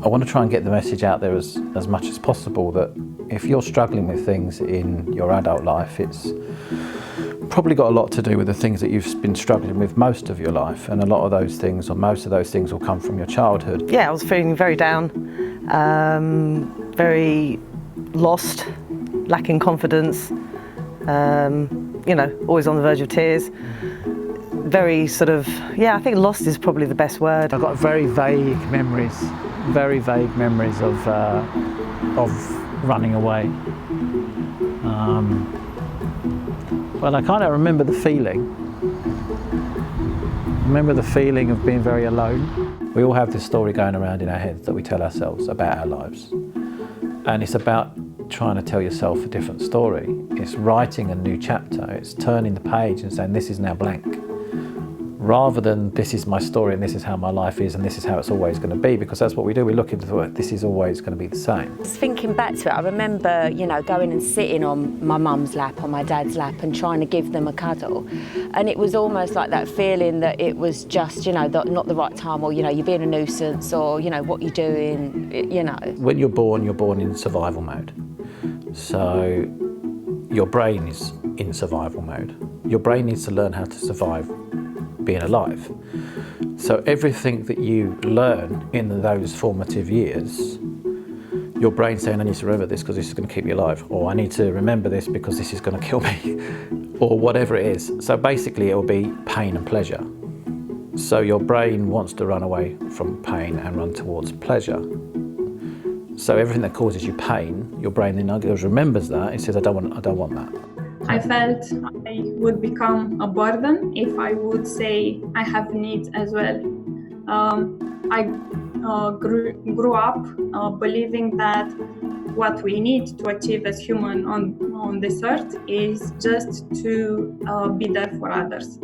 I want to try and get the message out there as much as possible that if you're struggling with things in your adult life, it's probably got a lot to do with the things that you've been struggling with most of your life, and a lot of those things, or most of those things, will come from your childhood. Yeah, I was feeling very down, very lost, lacking confidence, you know, always on the verge of tears. Very sort of, yeah, I think lost is probably the best word. I've got very vague memories of running away. Well, I kind of remember the feeling. I remember the feeling of being very alone. We all have this story going around in our heads that we tell ourselves about our lives. And it's about trying to tell yourself a different story. It's writing a new chapter. It's turning the page and saying, this is now blank. Rather than, this is my story and this is how my life is and this is how it's always going to be, because that's what we do. We look into it, this is always going to be the same. Just thinking back to it, I remember, you know, going and sitting on my mum's lap, on my dad's lap, and trying to give them a cuddle. And it was almost like that feeling that it was just, you know, not the right time, or, you know, you're being a nuisance, or, you know, what you're doing, you know. When you're born in survival mode. So your brain is in survival mode. Your brain needs to learn how to survive being alive. So everything that you learn in those formative years, your brain's saying, I need to remember this because this is going to keep me alive, or I need to remember this because this is going to kill me, or whatever it is. So basically it will be pain and pleasure. So your brain wants to run away from pain and run towards pleasure. So everything that causes you pain, your brain then remembers that. It says, I don't want that. I felt I would become a burden if I would say I have needs as well. I grew up believing that what we need to achieve as human on this earth is just to be there for others.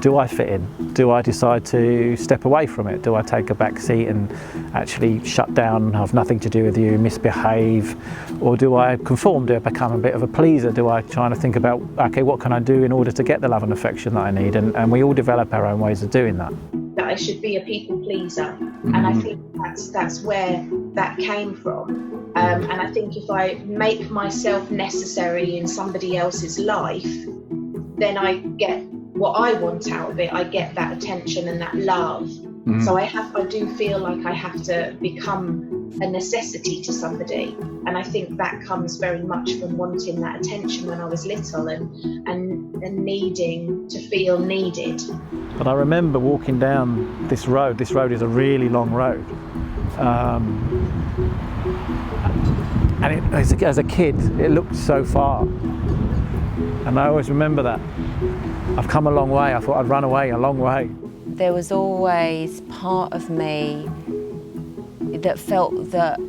Do I fit in? Do I decide to step away from it? Do I take a back seat and actually shut down, have nothing to do with you, misbehave? Or do I conform? Do I become a bit of a pleaser? Do I try to think about, okay, what can I do in order to get the love and affection that I need? And we all develop our own ways of doing that. That I should be a people pleaser, and I think that's where that came from. And I think if I make myself necessary in somebody else's life, then I get what I want out of it. I get that attention and that love. So I do feel like I have to become a necessity to somebody, and I think that comes very much from wanting that attention when I was little and needing to feel needed. But I remember walking down this road. This road is a really long road. And as a kid, it looked so far. And I always remember that. I've come a long way. I thought I'd run away a long way. There was always part of me that felt that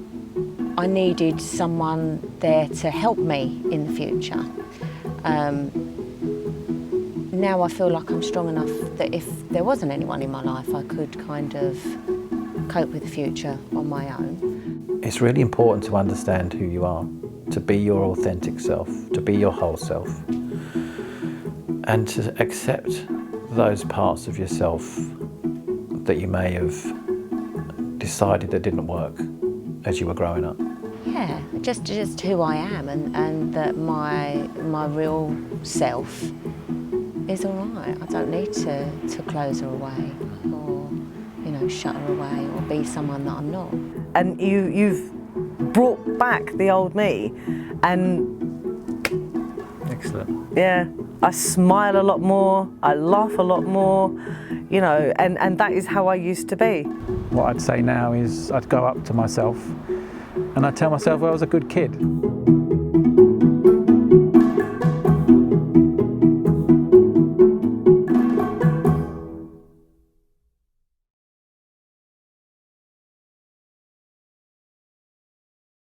I needed someone there to help me in the future. Now I feel like I'm strong enough that if there wasn't anyone in my life, I could kind of cope with the future on my own. It's really important to understand who you are, to be your authentic self, to be your whole self, and to accept those parts of yourself that you may have decided that didn't work as you were growing up. Yeah, just who I am, and that my real self is all right. I don't need to close her away, or, you know, shut her away, or be someone that I'm not. And you've brought back the old me, and Excellent. yeah, I smile a lot more, I laugh a lot more, you know, and that is how I used to be. What I'd say now is I'd go up to myself and I'd tell myself I was a good kid.